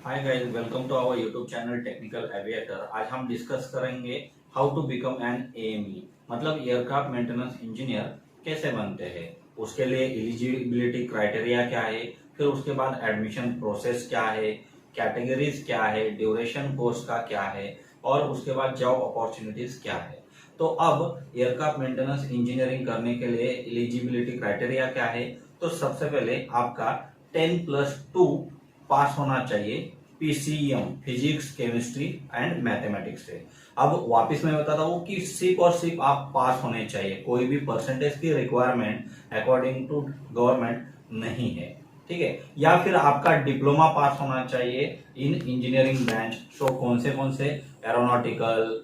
Hi guys, welcome to our YouTube channel technical aviator. आज हम discuss करेंगे how to become an AME, मतलब aircraft maintenance engineer कैसे बनते हैं, उसके लिए एलिजिबिलिटी क्राइटेरिया क्या है, फिर उसके बाद एडमिशन प्रोसेस क्या है, कैटेगरीज क्या है, ड्यूरेशन कोर्स का क्या है और उसके बाद जॉब अपॉर्चुनिटीज क्या है। तो अब एयरक्राफ्ट मेंटेनेंस इंजीनियरिंग करने के लिए एलिजिबिलिटी क्राइटेरिया क्या है। तो सबसे पहले आपका 10+2 पास होना चाहिए PCM, physics chemistry and mathematics से। अब वापस मैं बताता हूँ कि सिर्फ और सिर्फ आप पास होने चाहिए, कोई भी परसेंटेज की रिक्वायरमेंट अकॉर्डिंग टू गवर्नमेंट नहीं है, ठीक है। या फिर आपका डिप्लोमा पास होना चाहिए इन इंजीनियरिंग ब्रांच। सो कौन से एरोनॉटिकल,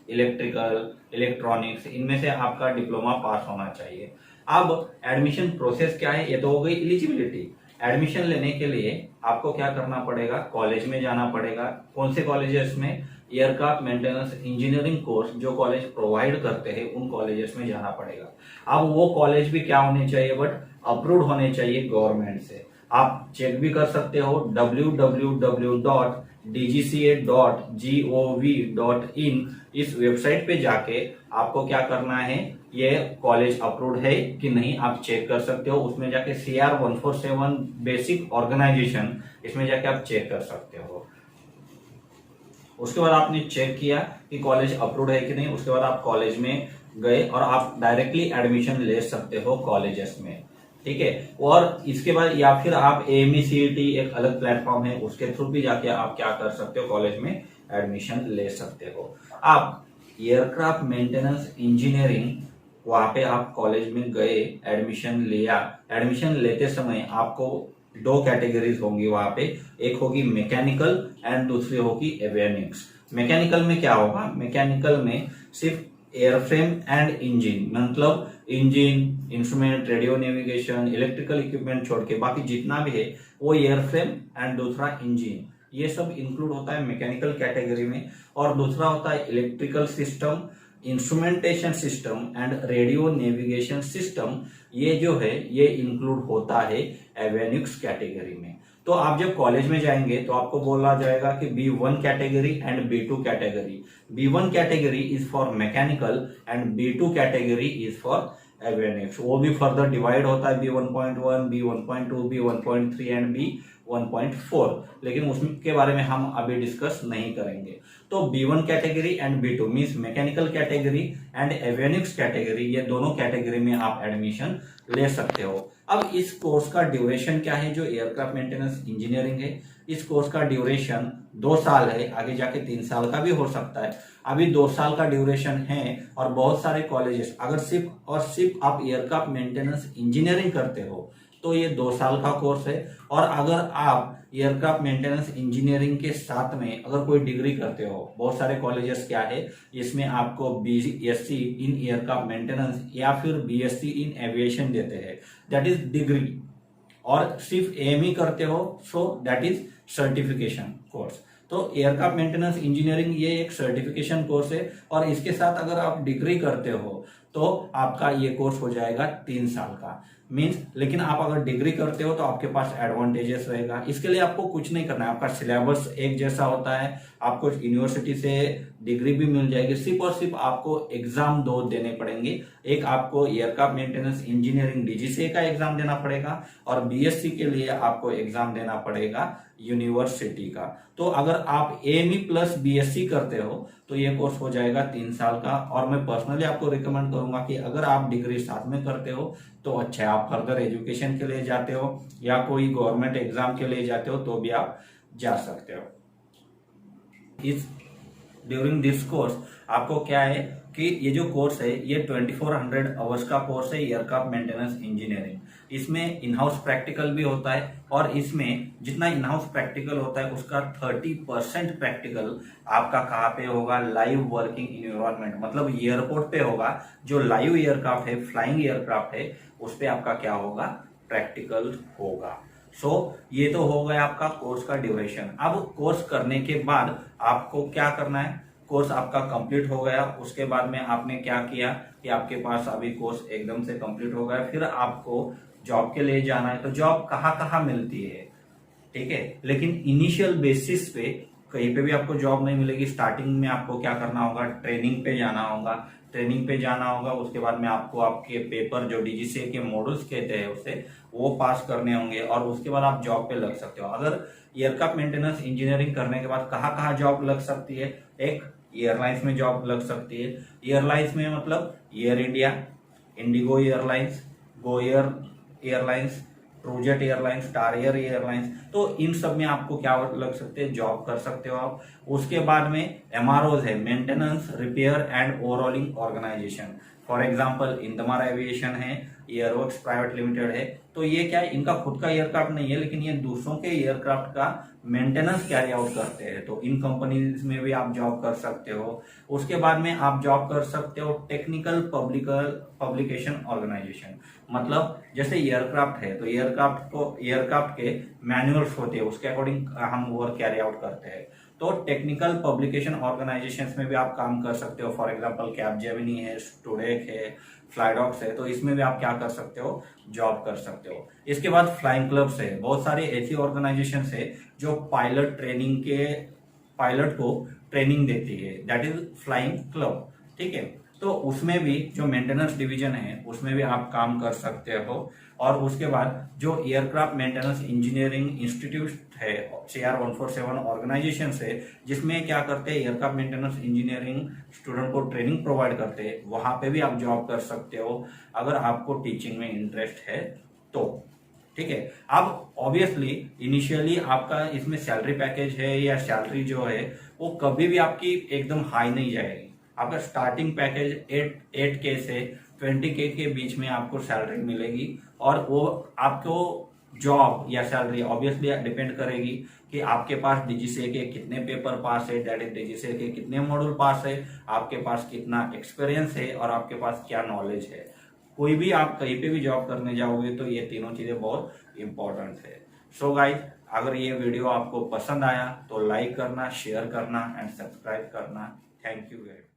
इलेक्ट्रिकल, इलेक्ट्रॉनिक्स, इनमें से आपका डिप्लोमा पास होना चाहिए। अब एडमिशन प्रोसेस क्या है, ये तो हो गई एलिजिबिलिटी। एडमिशन लेने के लिए आपको क्या करना पड़ेगा, कॉलेज में जाना पड़ेगा। कौन से कॉलेजेस में, एयरक्राफ्ट मेंटेनेंस इंजीनियरिंग कोर्स जो कॉलेज प्रोवाइड करते हैं उन कॉलेजेस में जाना पड़ेगा। अब वो कॉलेज भी क्या होने चाहिए, बट अप्रूव्ड होने चाहिए गवर्नमेंट से। आप चेक भी कर सकते हो www.dgca.gov.in, इस वेबसाइट पे जाके आपको क्या करना है, ये कॉलेज अप्रूव्ड है कि नहीं आप चेक कर सकते हो। उसमें जाके CR 147 बेसिक ऑर्गेनाइजेशन, इसमें जाके आप चेक कर सकते हो। उसके बाद आपने चेक किया कि कॉलेज अप्रूव्ड है कि नहीं, उसके बाद आप कॉलेज में गए और आप डायरेक्टली एडमिशन ले सकते हो कॉलेजेस में, ठीक है। और इसके बाद या फिर आप AMECET, एक अलग प्लेटफॉर्म है, उसके थ्रू भी जाके आप क्या कर सकते हो, कॉलेज में एडमिशन ले सकते हो। आप एयरक्राफ्ट मेंटेनेंस इंजीनियरिंग, वहां पे आप कॉलेज में गए, एडमिशन लिया। एडमिशन लेते समय आपको दो कैटेगरीज होंगी वहां पे, एक होगी मैकेनिकल एंड दूसरी होगी एवियोनिक्स। मैकेनिकल में क्या होगा, मैकेनिकल में सिर्फ एयरफ्रेम एंड इंजन, मतलब engine, instrument, radio navigation, electrical equipment छोड़ के बाकी जितना भी है वो एयरफ्रेम एंड दूसरा इंजन, ये सब इंक्लूड होता है मैकेनिकल कैटेगरी में। और दूसरा होता है electrical system, instrumentation system and radio navigation system, ये जो है ये इंक्लूड होता है एवियोनिक्स कैटेगरी में। तो आप जब कॉलेज में जाएंगे तो आपको बोला जाएगा कि B1 category and B2 category. B1 category is for mechanical and B2 category is for avionics. वो भी फर्दर डिवाइड होता है B1.1, B1.2, B1.3 and B1.4, लेकिन उसके बारे में हम अभी डिस्कस नहीं करेंगे। तो B1 category and B2 means mechanical category and avionics category, ये दोनों कैटेगरी में आप एडमिशन ले सकते हो। अब इस कोर्स का ड्यूरेशन क्या है, जो एयरक्राफ्ट मेंटेनेंस इंजीनियरिंग है, इस कोर्स का ड्यूरेशन 2 साल है, आगे जाके 3 साल का भी हो सकता है। अभी 2 साल का ड्यूरेशन है और बहुत सारे कॉलेजेस, अगर सिर्फ और सिर्फ आप एयरक्राफ्ट मेंटेनेंस इंजीनियरिंग करते हो तो ये 2 साल का कोर्स है। और अगर आप एयरक्राफ्ट मेंटेनेंस इंजीनियरिंग के साथ में अगर कोई डिग्री करते हो, बहुत सारे कॉलेजेस क्या है, इसमें आपको BSc इन एयरक्राफ्ट मेंटेनेंस या फिर BSc इन एविएशन देते हैं, दैट इज डिग्री। और सिर्फ AME करते हो so that is certification course. तो एयरक्राफ्ट मेंटेनेंस इंजीनियरिंग ये एक सर्टिफिकेशन कोर्स है और इसके साथ अगर आप डिग्री करते हो तो आपका ये कोर्स हो जाएगा 3 साल का मीन्स। लेकिन आप अगर डिग्री करते हो तो आपके पास एडवांटेजेस रहेगा। इसके लिए आपको कुछ नहीं करना है, आपका सिलेबस एक जैसा होता है, आपको यूनिवर्सिटी से डिग्री भी मिल जाएगी। सिर्फ और सिर्फ आपको एग्जाम 2 देने पड़ेंगे। एक आपको एयरक्राफ्ट मेंटेनेंस इंजीनियरिंग DGCA का एग्जाम देना पड़ेगा और BSc के लिए आपको एग्जाम देना पड़ेगा यूनिवर्सिटी का। तो अगर आप AME प्लस BSc करते हो तो ये कोर्स हो जाएगा 3 साल का। और मैं पर्सनली आपको रिकमेंड करूंगा कि अगर आप डिग्री साथ में करते हो तो अच्छा है, आप फर्दर एजुकेशन के लिए जाते हो या कोई गवर्नमेंट एग्जाम के लिए जाते हो तो भी आप जा सकते हो। इस ड्यूरिंग दिस कोर्स आपको क्या है कि ये जो कोर्स है ये 2400 आवर्स का कोर्स है एयरक्राफ्ट मेंटेनेंस इंजीनियरिंग। इसमें इन हाउस प्रैक्टिकल भी होता है और इसमें जितना इन हाउस प्रैक्टिकल होता है उसका 30% प्रैक्टिकल आपका कहाँ पे होगा, लाइव वर्किंग इन्वायरमेंट, मतलब एयरपोर्ट पे होगा। जो लाइव एयरक्राफ्ट है, फ्लाइंग एयरक्राफ्ट है, उस पे आपका क्या होगा, प्रैक्टिकल होगा। ये तो हो गया आपका कोर्स का ड्यूरेशन। अब कोर्स करने के बाद आपको क्या करना है, कोर्स आपका कंप्लीट हो गया, उसके बाद में आपने क्या किया कि आपके पास अभी कोर्स एकदम से कंप्लीट हो गया, फिर आपको जॉब के लिए जाना है। तो जॉब कहाँ कहाँ मिलती है, ठीक है। लेकिन इनिशियल बेसिस पे कहीं पे भी आपको जॉब नहीं मिलेगी। स्टार्टिंग में आपको क्या करना होगा, ट्रेनिंग पे जाना होगा। ट्रेनिंग पे जाना होगा, उसके बाद में आपको आपके पेपर जो डीजीसीए के मॉड्यूल्स कहते हैं उसे वो पास करने होंगे और उसके बाद आप जॉब पे लग सकते हो। अगर एयरक्राफ्ट मेंटेनेंस इंजीनियरिंग करने के बाद कहाँ कहाँ जॉब लग सकती है, एक एयरलाइंस में जॉब लग सकती है। एयरलाइंस में मतलब Air India, IndiGo airlines, Go airlines, TruJet airlines, Star airlines, तो इन सब में आपको क्या लग सकते हैं, जॉब कर सकते हो आप। उसके बाद में एमआरओज है, maintenance repair and overhauling organisation. For example Indamer aviation है, एयरवर्क्स प्राइवेट लिमिटेड है। तो ये क्या है, इनका खुद का एयरक्राफ्ट नहीं है, लेकिन ये दूसरों के एयरक्राफ्ट का मेंटेनेंस कैरी आउट करते हैं। तो इन कंपनीज में भी आप जॉब कर सकते हो। उसके बाद में आप जॉब कर सकते हो टेक्निकल पब्लिकेशन ऑर्गेनाइजेशन। मतलब जैसे एयरक्राफ्ट है तो एयरक्राफ्ट के मैनुअल्स होते हैं, उसके अकॉर्डिंग हम वर्क कैरी आउट करते हैं। तो टेक्निकल पब्लिकेशन ऑर्गेनाइजेशंस में भी आप काम कर सकते हो। फॉर एग्जांपल कैपजेमिनी है, स्टूडेक है, फ्लाइडॉक्स है, तो इसमें भी आप क्या कर सकते हो, जॉब कर सकते हो। इसके बाद फ्लाइंग क्लब्स है, बहुत सारे ऐसी ऑर्गेनाइजेशंस है जो पायलट को ट्रेनिंग देती है, दैट इज फ्लाइंग क्लब। ठीक है, तो उसमें भी जो मेंटेनेंस डिवीजन है उसमें भी आप काम कर सकते हो। और उसके बाद जो एयरक्राफ्ट मेंटेनेंस इंजीनियरिंग इंस्टीट्यूट है, CR147 ऑर्गेनाइजेशन है, जिसमें क्या करते हैं, एयरक्राफ्ट मेंटेनेंस इंजीनियरिंग स्टूडेंट को ट्रेनिंग प्रोवाइड करते हैं, वहां पे भी आप जॉब कर सकते हो अगर आपको टीचिंग में इंटरेस्ट है तो। ठीक है, अब ऑब्वियसली इनिशियली आपका इसमें सैलरी पैकेज है या सैलरी जो है वो कभी भी आपकी एकदम हाई नहीं जाएगी। आपका स्टार्टिंग पैकेज 8K से 20K के बीच में आपको सैलरी मिलेगी। और वो आपको जॉब या सैलरी ऑब्वियसली डिपेंड करेगी कि आपके पास डीजीसीए के कितने पेपर पास है, दैट इज डीजीसीए के कितने मॉड्यूल पास है, आपके पास कितना एक्सपीरियंस है और आपके पास क्या नॉलेज है। कोई भी आप कहीं पे भी जॉब करने जाओगे तो ये तीनों चीजें बहुत इंपॉर्टेंट है। सो गाइज, अगर ये वीडियो आपको पसंद आया तो लाइक करना, शेयर करना एंड सब्सक्राइब करना। Thank you very much.